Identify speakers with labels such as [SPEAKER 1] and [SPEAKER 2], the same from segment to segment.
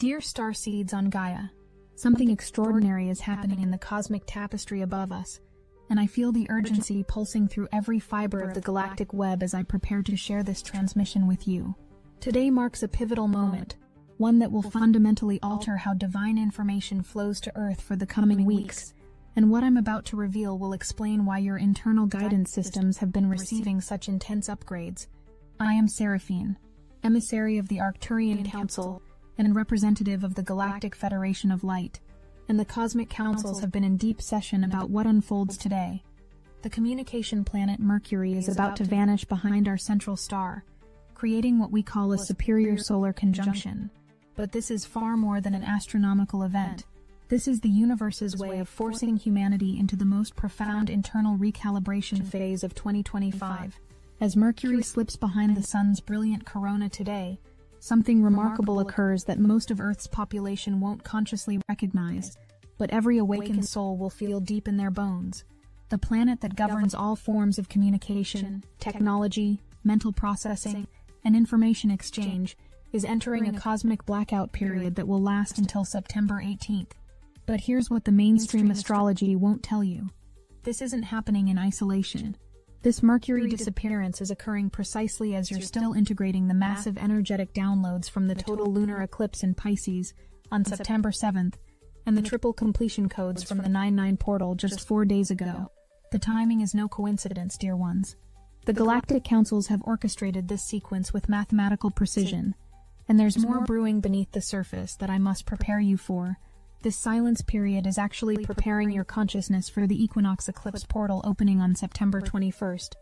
[SPEAKER 1] Dear starseeds on Gaia, something extraordinary is happening in the cosmic tapestry above us, and I feel the urgency pulsing through every fiber of the galactic web as I prepare to share this transmission with you. Today marks a pivotal moment, one that will fundamentally alter how divine information flows to Earth for the coming weeks, and what I'm about to reveal will explain why your internal guidance systems have been receiving such intense upgrades. I am Seraphine, emissary of the Arcturian Council, and representative of the Galactic Federation of Light, and the Cosmic Councils have been in deep session about what unfolds today. The communication planet Mercury is about to vanish behind our central star, creating what we call a superior solar conjunction. But this is far more than an astronomical event. This is the universe's way of forcing humanity into the most profound internal recalibration phase of 2025. As Mercury slips behind the Sun's brilliant corona today, something remarkable occurs that most of Earth's population won't consciously recognize, but every awakened soul will feel deep in their bones. The planet that governs all forms of communication, technology, mental processing, and information exchange is entering a cosmic blackout period that will last until September 18th. But here's what the mainstream astrology won't tell you. This isn't happening in isolation. This Mercury disappearance is occurring precisely as you're still integrating the massive energetic downloads from the total lunar eclipse in Pisces on September 7th and the triple completion codes from the 9-9 portal just 4 days ago. The timing is no coincidence, dear ones. The Galactic Councils have orchestrated this sequence with mathematical precision, and there's more brewing beneath the surface that I must prepare you for. This silence period is actually preparing your consciousness for the equinox eclipse portal opening on September 21st,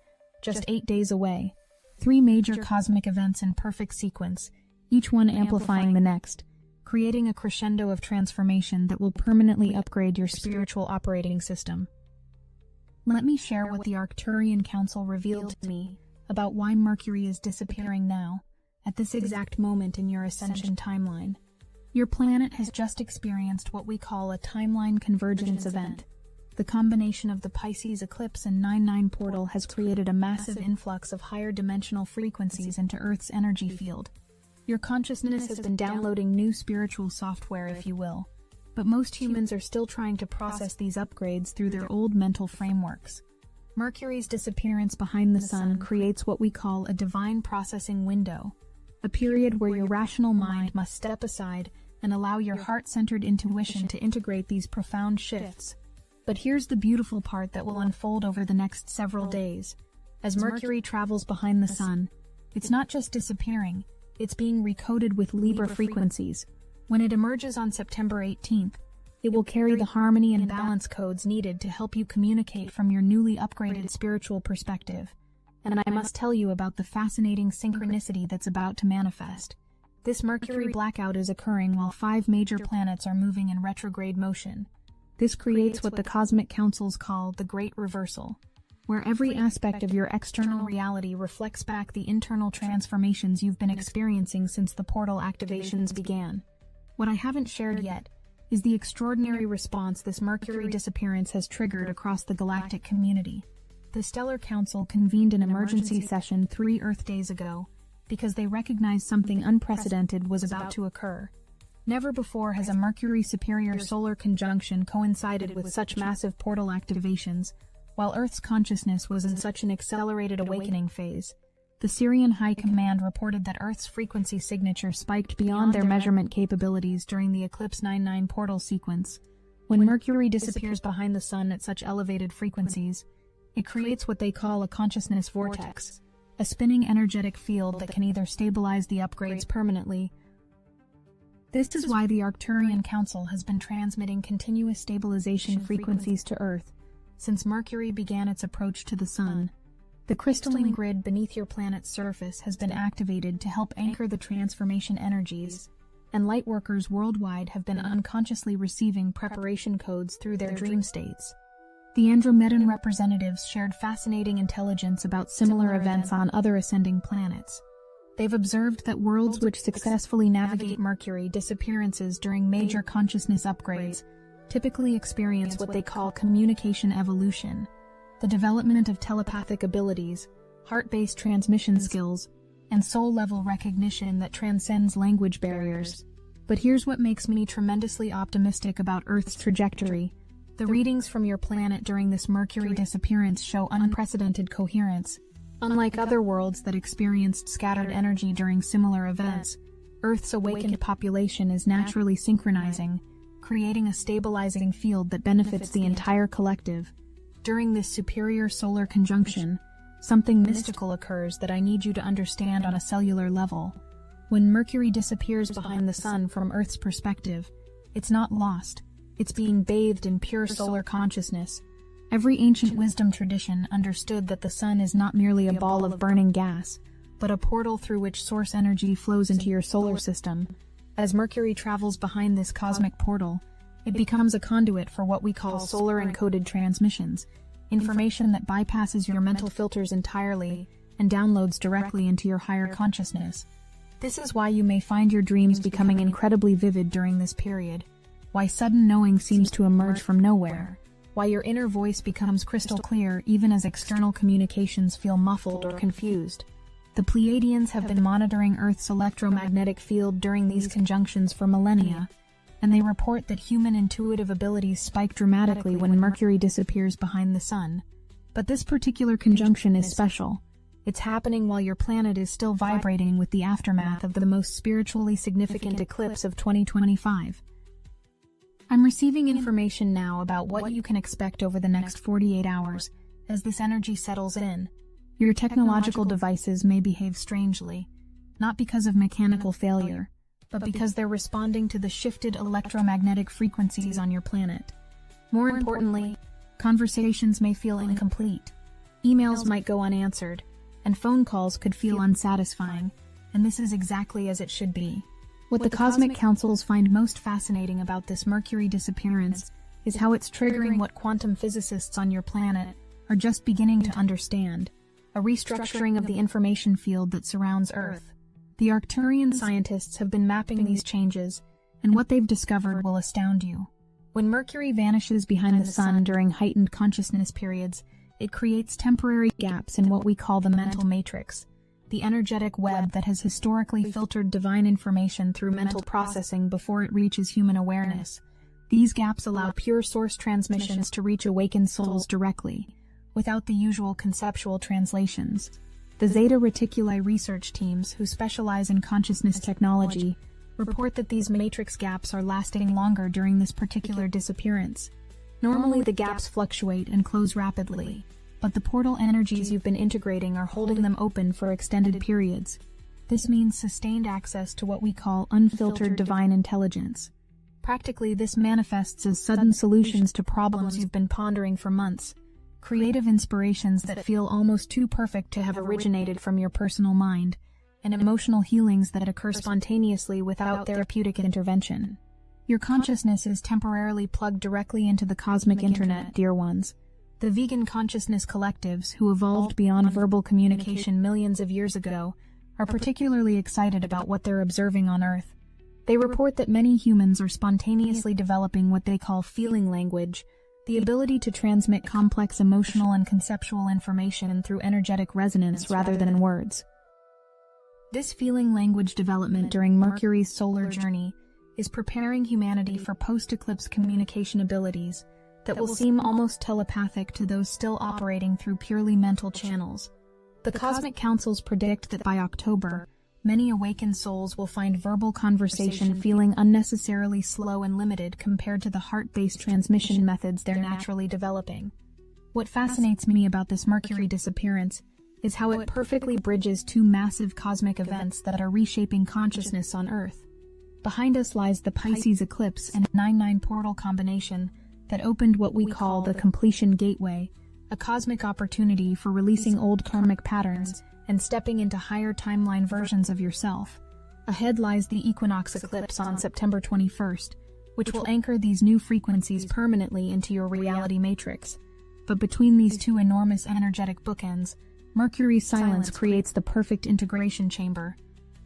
[SPEAKER 1] just 8 days away. 3 major cosmic events in perfect sequence, each one amplifying the next, creating a crescendo of transformation that will permanently upgrade your spiritual operating system. Let me share what the Arcturian Council revealed to me about why Mercury is disappearing now, at this exact moment in your ascension timeline. Your planet has just experienced what we call a timeline convergence event. The combination of the Pisces eclipse and 9-9 portal has created a massive influx of higher dimensional frequencies into Earth's energy field. Your consciousness has been downloading new spiritual software, if you will, but most humans are still trying to process these upgrades through their old mental frameworks. Mercury's disappearance behind the Sun creates what we call a divine processing window, a period where your rational mind must step aside and allow your heart-centered intuition to integrate these profound shifts. But here's the beautiful part that will unfold over the next several days. As Mercury travels behind the Sun, it's not just disappearing, it's being recoded with Libra frequencies. When it emerges on September 18th, it will carry the harmony and balance codes needed to help you communicate from your newly upgraded spiritual perspective. And I must tell you about the fascinating synchronicity that's about to manifest. This Mercury blackout is occurring while 5 major planets are moving in retrograde motion. This creates what the Cosmic Councils call the Great Reversal, where every aspect of your external reality reflects back the internal transformations you've been experiencing since the portal activations began. What I haven't shared yet is the extraordinary response this Mercury disappearance has triggered across the galactic community. The Stellar Council convened an emergency session 3 Earth days ago because they recognized something unprecedented was about to occur. Never before has a Mercury superior solar conjunction coincided with such massive portal activations, while Earth's consciousness was in such an accelerated awakening phase. The Syrian High Command reported that Earth's frequency signature spiked beyond their measurement capabilities during the eclipse 9-9 portal sequence. When Mercury disappears behind the Sun at such elevated frequencies, it creates what they call a consciousness vortex, a spinning energetic field that can either stabilize the upgrades permanently. This is why the Arcturian Council has been transmitting continuous stabilization frequencies to Earth since Mercury began its approach to the Sun. The crystalline grid beneath your planet's surface has been activated to help anchor the transformation energies, and lightworkers worldwide have been unconsciously receiving preparation codes through their dream states. The Andromedan representatives shared fascinating intelligence about similar events on other ascending planets. They've observed that worlds which successfully navigate Mercury disappearances during major consciousness upgrades typically experience what they call communication evolution, the development of telepathic abilities, heart-based transmission skills, and soul-level recognition that transcends language barriers. But here's what makes me tremendously optimistic about Earth's trajectory. The readings from your planet during this Mercury disappearance show unprecedented coherence. Unlike other worlds that experienced scattered energy during similar events, Earth's awakened population is naturally synchronizing, creating a stabilizing field that benefits the entire collective. During this superior solar conjunction, something mystical occurs that I need you to understand on a cellular level. When Mercury disappears behind the Sun from Earth's perspective, it's not lost. It's being bathed in pure solar consciousness. Every ancient wisdom tradition understood that the Sun is not merely a ball of burning gas, but a portal through which source energy flows into your solar system. As Mercury travels behind this cosmic portal, it becomes a conduit for what we call solar-encoded transmissions, information that bypasses your mental filters entirely and downloads directly into your higher consciousness. This is why you may find your dreams becoming incredibly vivid during this period, why sudden knowing seems to emerge from nowhere, why your inner voice becomes crystal clear even as external communications feel muffled or confused. The Pleiadians have been monitoring Earth's electromagnetic field during these conjunctions for millennia, and they report that human intuitive abilities spike dramatically when Mercury disappears behind the Sun. But this particular conjunction is special. It's happening while your planet is still vibrating with the aftermath of the most spiritually significant eclipse of 2025. I'm receiving information now about what you can expect over the next 48 hours as this energy settles in. Your technological devices may behave strangely, not because of mechanical failure, but because they're responding to the shifted electromagnetic frequencies on your planet. More importantly, conversations may feel incomplete. Emails might go unanswered, and phone calls could feel unsatisfying, and this is exactly as it should be. What the cosmic councils find most fascinating about this Mercury disappearance is how it's triggering what quantum physicists on your planet are just beginning to understand: a restructuring of the information field that surrounds Earth. The Arcturian scientists have been mapping these changes, and what they've discovered will astound you. When Mercury vanishes behind the Sun during heightened consciousness periods, it creates temporary gaps in what we call the mental matrix, the energetic web that has historically filtered divine information through mental processing before it reaches human awareness. These gaps allow pure source transmissions to reach awakened souls directly, without the usual conceptual translations. The Zeta Reticuli research teams, who specialize in consciousness technology, report that these matrix gaps are lasting longer during this particular disappearance. Normally the gaps fluctuate and close rapidly, but the portal energies you've been integrating are holding them open for extended periods. This means sustained access to what we call unfiltered divine intelligence. Practically, this manifests as sudden solutions to problems you've been pondering for months, creative inspirations that feel almost too perfect to have originated from your personal mind, and emotional healings that occur spontaneously without therapeutic intervention. Your consciousness is temporarily plugged directly into the cosmic internet, dear ones. The vegan consciousness collectives, who evolved beyond verbal communication millions of years ago, are particularly excited about what they're observing on Earth. They report that many humans are spontaneously developing what they call feeling language, the ability to transmit complex emotional and conceptual information through energetic resonance rather than in words. This feeling language development during Mercury's solar journey is preparing humanity for post-eclipse communication abilities that will seem almost telepathic to those still operating through purely mental channels. The cosmic councils predict that by October, many awakened souls will find verbal conversation feeling unnecessarily slow and limited compared to the heart-based transmission methods they're naturally developing. What fascinates me about this Mercury disappearance is how it perfectly bridges two massive cosmic events that are reshaping consciousness on Earth. Behind us lies the Pisces eclipse and 9-9 portal combination that opened what we call the completion gateway, a cosmic opportunity for releasing old karmic patterns and stepping into higher timeline versions of yourself. Ahead lies the equinox eclipse on September 21st, which will anchor these new frequencies permanently into your reality matrix. But between these two enormous energetic bookends, Mercury's silence creates the perfect integration chamber.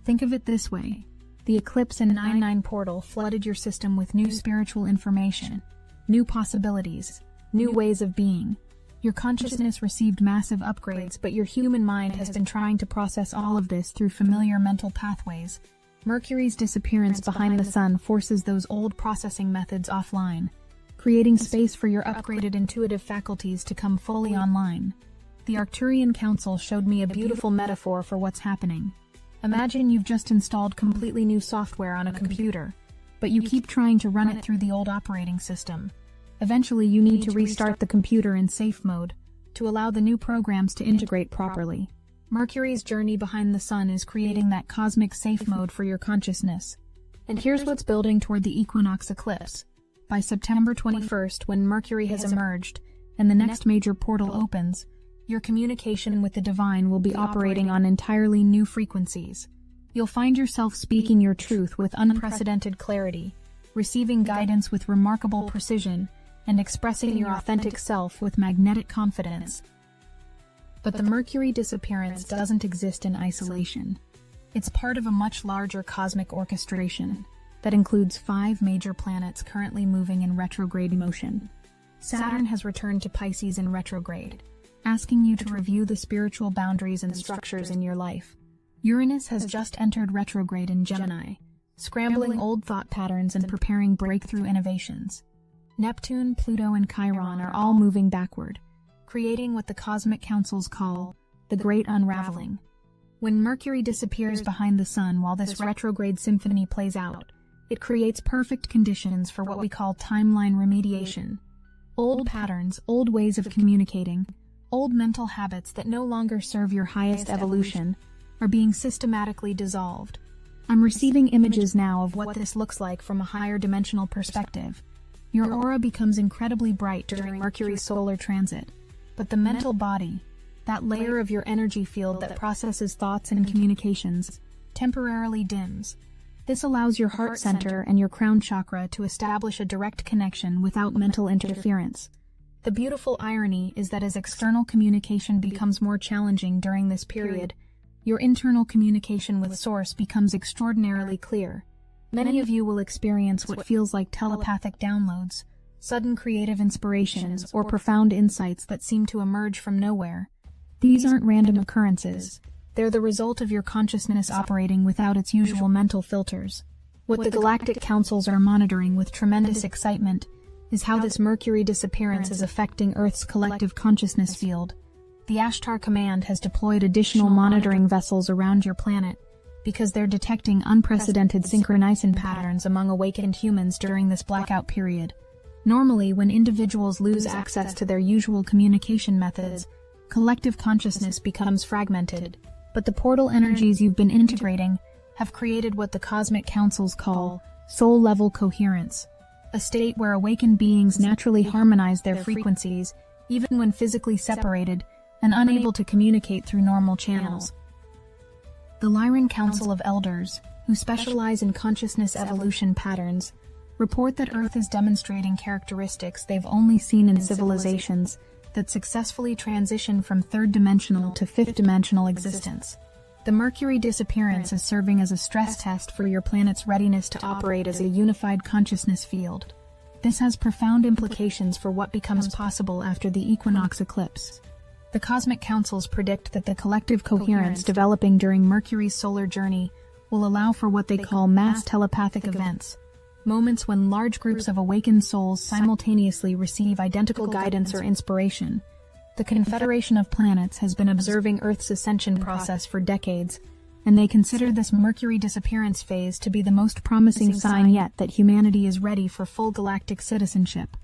[SPEAKER 1] Think of it this way: the eclipse and 9-9 portal flooded your system with new spiritual information, new possibilities, new ways of being. Your consciousness received massive upgrades, but your human mind has been trying to process all of this through familiar mental pathways. Mercury's disappearance behind the sun forces those old processing methods offline, creating space for your upgraded intuitive faculties to come fully online. The Arcturian Council showed me a beautiful metaphor for what's happening. Imagine you've just installed completely new software on a computer, but you keep trying to run it through the old operating system. Eventually, you need to restart the computer in safe mode to allow the new programs to integrate properly. Mercury's journey behind the sun is creating that cosmic safe mode for your consciousness. And here's what's building toward the equinox eclipse. By September 21st, when Mercury has emerged and the next major portal opens, your communication with the divine will be operating on entirely new frequencies. You'll find yourself speaking your truth with unprecedented clarity, receiving guidance with remarkable precision, and expressing your authentic self with magnetic confidence. But the Mercury disappearance doesn't exist in isolation. It's part of a much larger cosmic orchestration that includes 5 major planets currently moving in retrograde motion. Saturn has returned to Pisces in retrograde, asking you to review the spiritual boundaries and structures in your life. Uranus has just entered retrograde in Gemini, scrambling old thought patterns and preparing breakthrough innovations. Neptune, Pluto, and Chiron are all moving backward, creating what the cosmic councils call the Great Unraveling. When Mercury disappears behind the sun while this retrograde symphony plays out, it creates perfect conditions for what we call timeline remediation. Old patterns, old ways of communicating, old mental habits that no longer serve your highest evolution are being systematically dissolved. I'm receiving images now of what this looks like from a higher dimensional perspective. Your aura becomes incredibly bright during Mercury's solar transit, but the mental body, that layer of your energy field that processes thoughts and communications, temporarily dims. This allows your heart center and your crown chakra to establish a direct connection without mental interference. The beautiful irony is that as external communication becomes more challenging during this period, your internal communication with Source becomes extraordinarily clear. Many of you will experience what feels like telepathic downloads, sudden creative inspirations, or profound insights that seem to emerge from nowhere. These aren't random occurrences. They're the result of your consciousness operating without its usual mental filters. What the Galactic Councils are monitoring with tremendous excitement is how this Mercury disappearance is affecting Earth's collective consciousness field. The Ashtar Command has deployed additional monitoring vessels around your planet because they're detecting unprecedented synchronization patterns among awakened humans during this blackout period. Normally, when individuals lose access to their usual communication methods, collective consciousness becomes fragmented. But the portal energies you've been integrating have created what the cosmic councils call soul-level coherence, a state where awakened beings naturally harmonize their frequencies, even when physically separated and unable to communicate through normal channels. The Lyran Council of Elders, who specialize in consciousness evolution patterns, report that Earth is demonstrating characteristics they've only seen in civilizations that successfully transition from third-dimensional to fifth-dimensional existence. The Mercury disappearance is serving as a stress test for your planet's readiness to operate as a unified consciousness field. This has profound implications for what becomes possible after the equinox eclipse. The cosmic councils predict that the collective coherence developing during Mercury's solar journey will allow for what they call mass telepathic events, moments when large groups of awakened souls simultaneously receive identical guidance or inspiration. The Confederation of Planets has been observing Earth's ascension process for decades, and they consider this Mercury disappearance phase to be the most promising sign yet that humanity is ready for full galactic citizenship.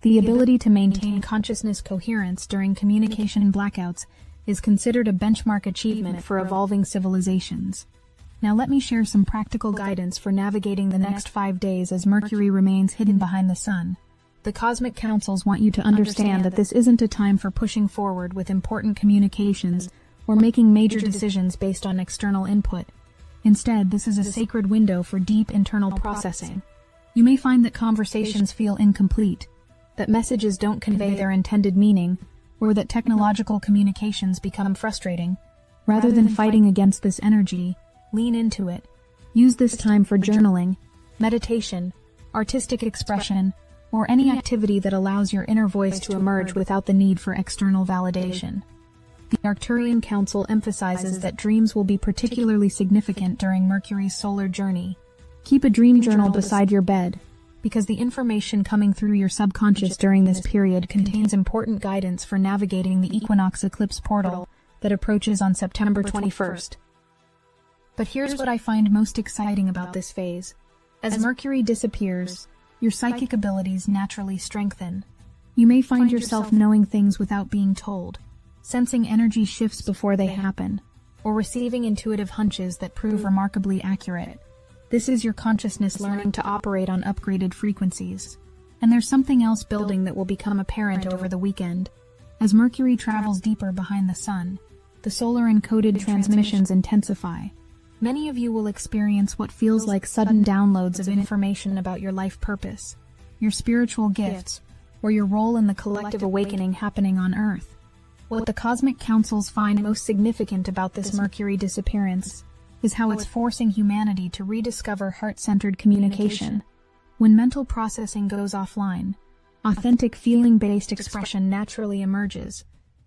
[SPEAKER 1] The ability to maintain consciousness coherence during communication blackouts is considered a benchmark achievement for evolving civilizations. Now let me share some practical guidance for navigating the next 5 days as Mercury remains hidden behind the sun. The cosmic councils want you to understand that this isn't a time for pushing forward with important communications or making major decisions based on external input. Instead, this is a sacred window for deep internal processing. You may find that conversations feel incomplete, that messages don't convey their intended meaning, or that technological communications become frustrating. Rather than fighting against this energy, lean into it. Use this time for journaling, meditation, artistic expression, or any activity that allows your inner voice to emerge without the need for external validation. The Arcturian Council emphasizes that dreams will be particularly significant during Mercury's solar journey. Keep a dream journal beside your bed, because the information coming through your subconscious during this period contains important guidance for navigating the equinox eclipse portal that approaches on September 21st. But here's what I find most exciting about this phase. As Mercury disappears, your psychic abilities naturally strengthen. You may find yourself knowing things without being told, sensing energy shifts before they happen, or receiving intuitive hunches that prove remarkably accurate. This is your consciousness learning to operate on upgraded frequencies. And there's something else building that will become apparent over the weekend. As Mercury travels deeper behind the Sun, the solar-encoded transmissions intensify. Many of you will experience what feels like sudden downloads of information about your life purpose, your spiritual gifts, or your role in the collective awakening happening on Earth. What the cosmic councils find most significant about this Mercury disappearance is how it's forcing humanity to rediscover heart-centered communication. When mental processing goes offline, authentic feeling-based expression naturally emerges.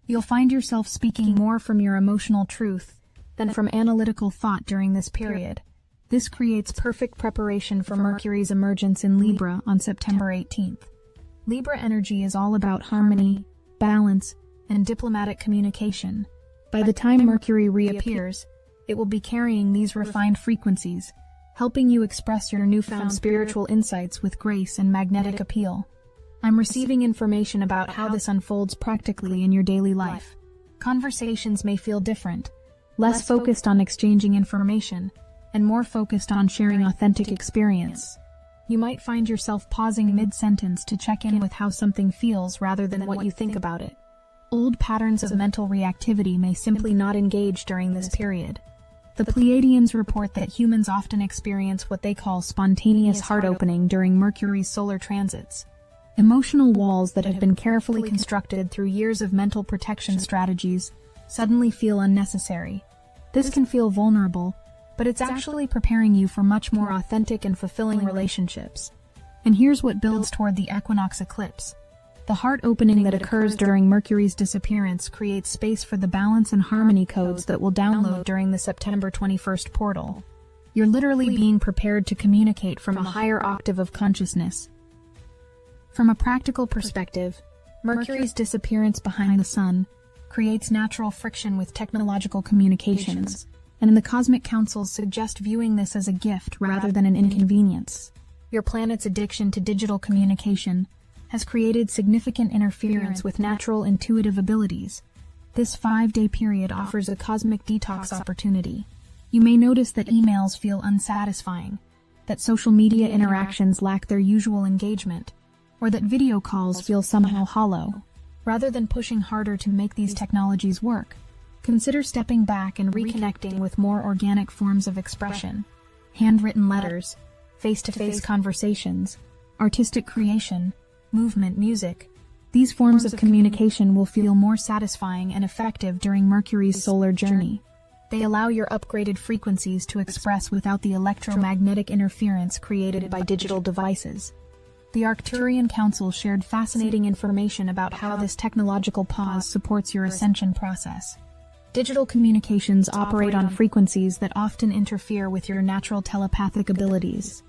[SPEAKER 1] You'll find yourself speaking more from your emotional truth than from analytical thought during this period. This creates perfect preparation for Mercury's emergence in Libra on September 18th. Libra energy is all about harmony, balance, and diplomatic communication. By the time Mercury reappears, it will be carrying these refined frequencies, helping you express your newfound spiritual insights with grace and magnetic appeal. I'm receiving information about how this unfolds practically in your daily life. Conversations may feel different, less focused on exchanging information, and more focused on sharing authentic experience. You might find yourself pausing mid-sentence to check in with how something feels rather than what you think about it. Old patterns of mental reactivity may simply not engage during this period. The Pleiadians report that humans often experience what they call spontaneous heart opening during Mercury's solar transits. Emotional walls that have been carefully constructed through years of mental protection strategies suddenly feel unnecessary. This can feel vulnerable, but it's actually preparing you for much more authentic and fulfilling relationships. And here's what builds toward the equinox eclipse. The heart opening that occurs during Mercury's disappearance creates space for the balance and harmony codes that will download during the September 21st portal. You're literally being prepared to communicate from a higher octave of consciousness. From a practical perspective, Mercury's disappearance behind the Sun creates natural friction with technological communications, and the cosmic councils suggest viewing this as a gift rather than an inconvenience. Your planet's addiction to digital communication has created significant interference with natural intuitive abilities. This 5-day period offers a cosmic detox opportunity. You may notice that emails feel unsatisfying, that social media interactions lack their usual engagement, or that video calls feel somehow hollow. Rather than pushing harder to make these technologies work, consider stepping back and reconnecting with more organic forms of expression. Handwritten letters, face-to-face conversations, artistic creation, movement music. These forms of communication will feel more satisfying and effective during Mercury's solar journey. They allow your upgraded frequencies to express without the electromagnetic interference created by digital devices. The Arcturian Council shared fascinating information about how this technological pause supports your ascension process. Digital communications operate on frequencies that often interfere with your natural telepathic abilities.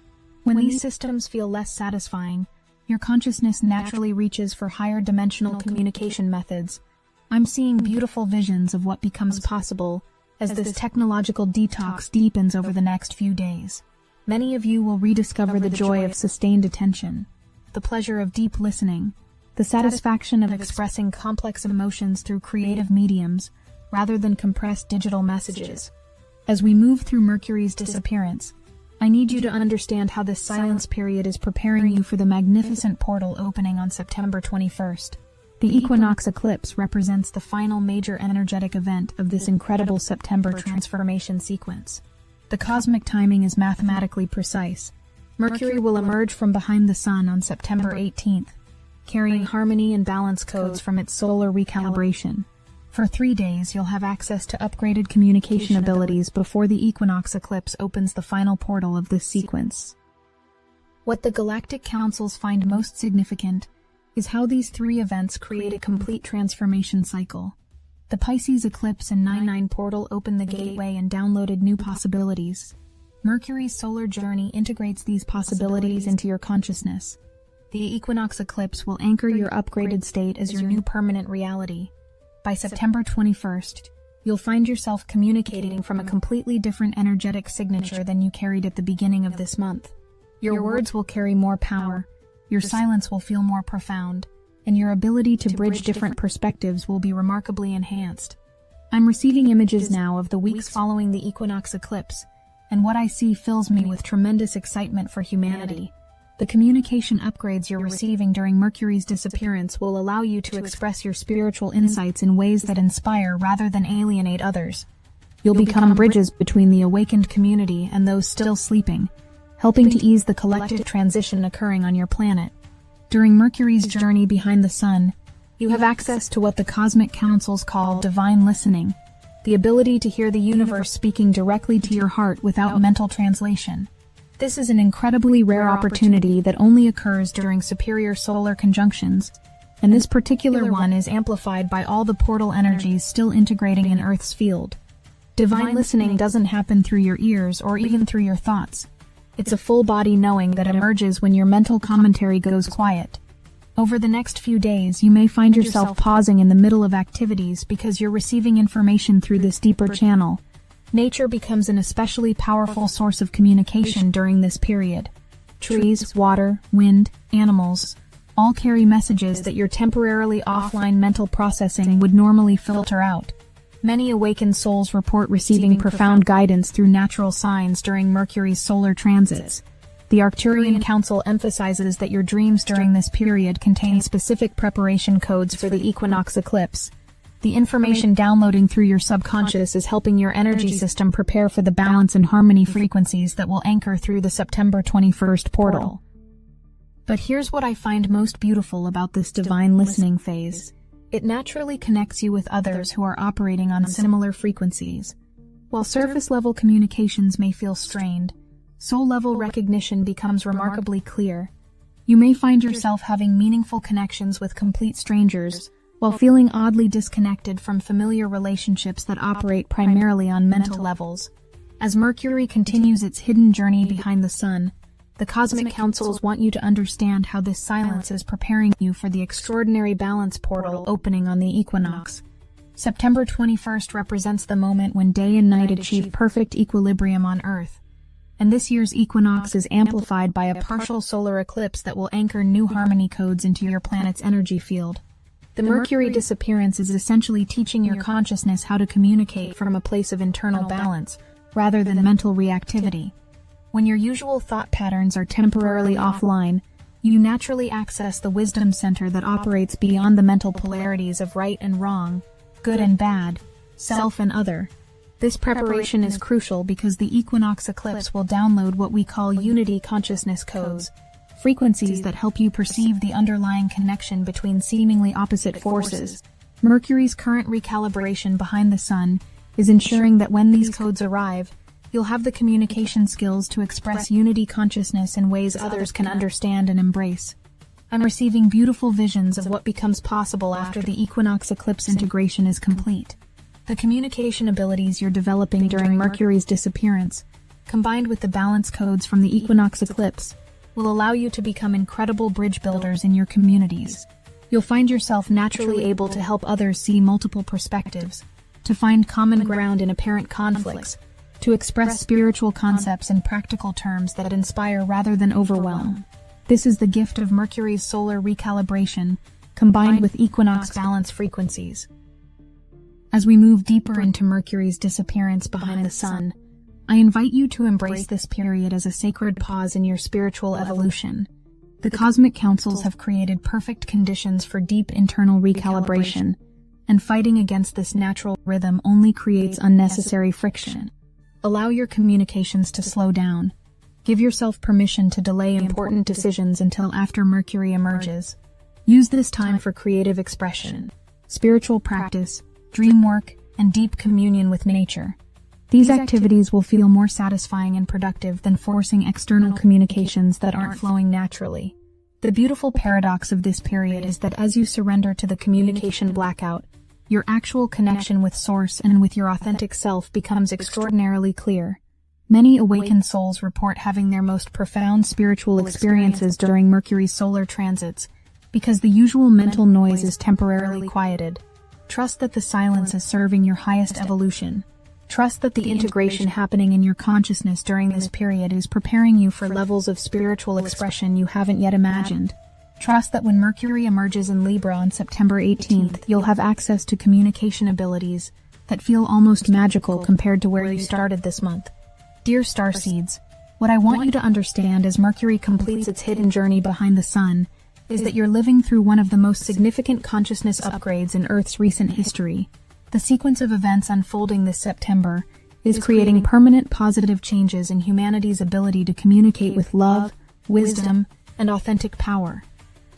[SPEAKER 1] When these systems feel less satisfying, your consciousness naturally reaches for higher dimensional communication methods. I'm seeing beautiful visions of what becomes possible as this technological detox deepens over the next few days. Many of you will rediscover the joy of sustained attention, the pleasure of deep listening, the satisfaction of expressing complex emotions through creative mediums rather than compressed digital messages. As we move through Mercury's disappearance, I need you to understand how this silence period is preparing you for the magnificent portal opening on September 21st. The equinox eclipse represents the final major energetic event of this incredible September transformation sequence. The cosmic timing is mathematically precise. Mercury will emerge from behind the Sun on September 18th, carrying harmony and balance codes from its solar recalibration. For 3 days, you'll have access to upgraded communication abilities before the equinox eclipse opens the final portal of this sequence. What the Galactic Councils find most significant is how these 3 events create a complete transformation cycle. The Pisces eclipse and 9/9 portal opened the gateway and downloaded new possibilities. Mercury's solar journey integrates these possibilities into your consciousness. The equinox eclipse will anchor your upgraded state as your new permanent reality. By September 21st, you'll find yourself communicating from a completely different energetic signature than you carried at the beginning of this month. Your words will carry more power, your silence will feel more profound, and your ability to bridge different perspectives will be remarkably enhanced. I'm receiving images now of the weeks following the equinox eclipse, and what I see fills me with tremendous excitement for humanity. The communication upgrades you're receiving during Mercury's disappearance will allow you to express your spiritual insights in ways that inspire rather than alienate others. You'll become bridges between the awakened community and those still sleeping, helping to ease the collective transition occurring on your planet. During Mercury's journey behind the sun, you have access to what the cosmic councils call divine listening, the ability to hear the universe speaking directly to your heart without mental translation. This is an incredibly rare opportunity that only occurs during superior solar conjunctions, and this particular one is amplified by all the portal energies still integrating in Earth's field. Divine listening doesn't happen through your ears or even through your thoughts. It's a full-body knowing that emerges when your mental commentary goes quiet. Over the next few days, you may find yourself pausing in the middle of activities because you're receiving information through this deeper channel. Nature becomes an especially powerful source of communication during this period. Trees, water, wind, animals, all carry messages that your temporarily offline mental processing would normally filter out. Many awakened souls report receiving profound guidance through natural signs during Mercury's solar transits. The Arcturian Council emphasizes that your dreams during this period contain specific preparation codes for the equinox eclipse. The information downloading through your subconscious is helping your energy system prepare for the balance and harmony frequencies that will anchor through the September 21st portal. But here's what I find most beautiful about this divine listening phase. It naturally connects you with others who are operating on similar frequencies. While surface-level communications may feel strained, soul-level recognition becomes remarkably clear. You may find yourself having meaningful connections with complete strangers, while feeling oddly disconnected from familiar relationships that operate primarily on mental levels. As Mercury continues its hidden journey behind the sun, the cosmic councils want you to understand how this silence is preparing you for the extraordinary balance portal opening on the equinox. September 21st represents the moment when day and night achieve perfect equilibrium on Earth, and this year's equinox is amplified by a partial solar eclipse that will anchor new harmony codes into your planet's energy field. The Mercury disappearance is essentially teaching your consciousness how to communicate from a place of internal balance, rather than mental reactivity. When your usual thought patterns are temporarily offline, you naturally access the wisdom center that operates beyond the mental polarities of right and wrong, good and bad, self and other. This preparation is crucial because the equinox eclipse will download what we call unity consciousness codes, frequencies that help you perceive the underlying connection between seemingly opposite forces. Mercury's current recalibration behind the sun is ensuring that when these codes arrive, you'll have the communication skills to express unity consciousness in ways others can understand and embrace. I'm receiving beautiful visions of what becomes possible after the equinox eclipse integration is complete. The communication abilities you're developing during Mercury's disappearance, combined with the balance codes from the equinox eclipse, will allow you to become incredible bridge builders in your communities. You'll find yourself naturally able to help others see multiple perspectives, to find common ground in apparent conflicts, to express spiritual concepts in practical terms that inspire rather than overwhelm. This is the gift of Mercury's solar recalibration, combined with equinox balance frequencies. As we move deeper into Mercury's disappearance behind the sun, I invite you to embrace this period as a sacred pause in your spiritual evolution. The cosmic councils have created perfect conditions for deep internal recalibration, and fighting against this natural rhythm only creates unnecessary friction. Allow your communications to slow down. Give yourself permission to delay important decisions until after Mercury emerges. Use this time for creative expression, spiritual practice, dream work, and deep communion with nature. These activities will feel more satisfying and productive than forcing external communications that aren't flowing naturally. The beautiful paradox of this period is that as you surrender to the communication blackout, your actual connection with Source and with your authentic self becomes extraordinarily clear. Many awakened souls report having their most profound spiritual experiences during Mercury's solar transits, because the usual mental noise is temporarily quieted. Trust that the silence is serving your highest evolution. Trust that the integration happening in your consciousness during this period is preparing you for levels of spiritual expression you haven't yet imagined. Trust that when Mercury emerges in Libra on September 18th, you'll have access to communication abilities that feel almost magical compared to where you started this month. Dear Starseeds, what I want you to understand as Mercury completes its hidden journey behind the Sun is that you're living through one of the most significant consciousness upgrades in Earth's recent history. The sequence of events unfolding this September is creating permanent positive changes in humanity's ability to communicate with love, wisdom, and authentic power.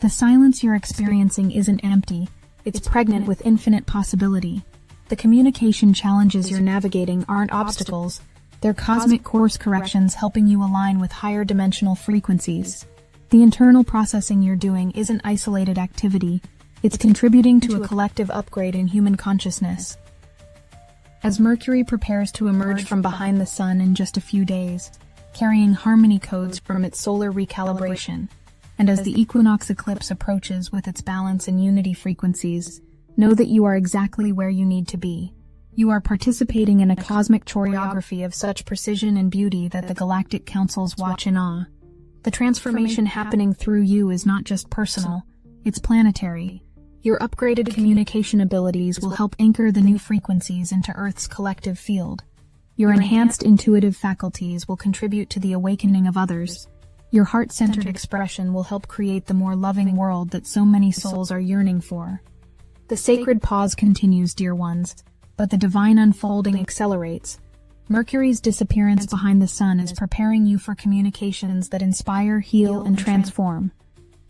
[SPEAKER 1] The silence you're experiencing isn't empty, it's pregnant with infinite possibility. The communication challenges you're navigating aren't obstacles, they're cosmic course corrections helping you align with higher dimensional frequencies. The internal processing you're doing isn't isolated activity, it's contributing to a collective upgrade in human consciousness. As Mercury prepares to emerge from behind the Sun in just a few days, carrying harmony codes from its solar recalibration, and as the equinox eclipse approaches with its balance and unity frequencies, know that you are exactly where you need to be. You are participating in a cosmic choreography of such precision and beauty that the Galactic Councils watch in awe. The transformation happening through you is not just personal, it's planetary. Your upgraded communication abilities will help anchor the new frequencies into Earth's collective field. Your enhanced intuitive faculties will contribute to the awakening of others. Your heart-centered expression will help create the more loving world that so many souls are yearning for. The sacred pause continues, dear ones, but the divine unfolding accelerates. Mercury's disappearance behind the Sun is preparing you for communications that inspire, heal, and transform.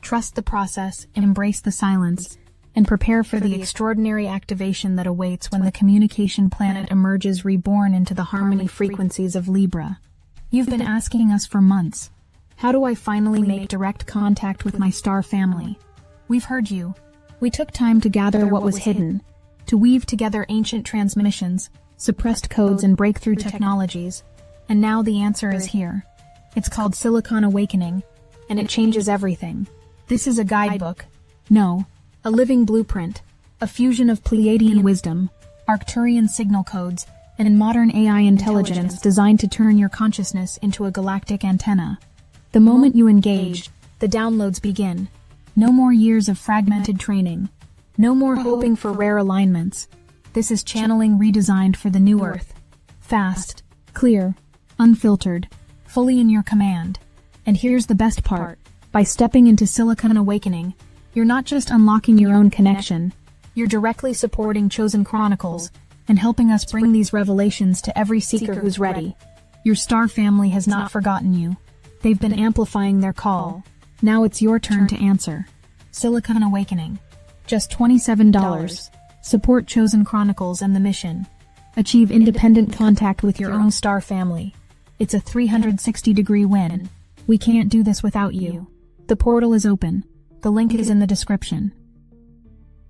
[SPEAKER 1] Trust the process, embrace the silence, and prepare for the extraordinary activation that awaits when the communication planet emerges reborn into the harmony frequencies of Libra. You've been asking us for months, how do I finally make direct contact with my star family? We've heard you. We took time to gather what was hidden, to weave together ancient transmissions, suppressed codes, and breakthrough technologies, and now the answer is here. It's called Silicon Awakening, and it changes everything. This is a guidebook. No, a living blueprint, a fusion of Pleiadian wisdom, Arcturian signal codes, and modern AI intelligence designed to turn your consciousness into a galactic antenna. The moment you engage, the downloads begin. No more years of fragmented training. No more hoping for rare alignments. This is channeling redesigned for the new Earth. Fast, clear, unfiltered, fully in your command. And here's the best part. By stepping into Silicon Awakening, you're not just unlocking your own connection, you're directly supporting Chosen Chronicles and helping us bring these revelations to every seeker who's ready. Your star family has not forgotten you. They've been amplifying their call. Now it's your turn to answer. Silicon Awakening. Just $27. Support Chosen Chronicles and the mission. Achieve independent contact with your own star family. It's a 360-degree win. We can't do this without you. The portal is open. The link is in the description.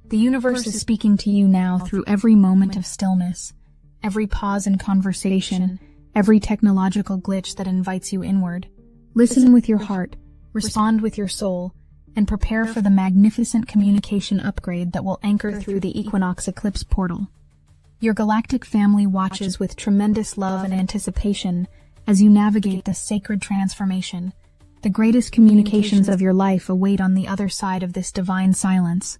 [SPEAKER 1] The universe is speaking to you now through every moment of stillness, every pause in conversation, every technological glitch that invites you inward. Listen with your heart, respond with your soul, and prepare for the magnificent communication upgrade that will anchor through the equinox eclipse portal. Your galactic family watches with tremendous love and anticipation as you navigate this sacred transformation. The greatest communications of your life await on the other side of this divine silence.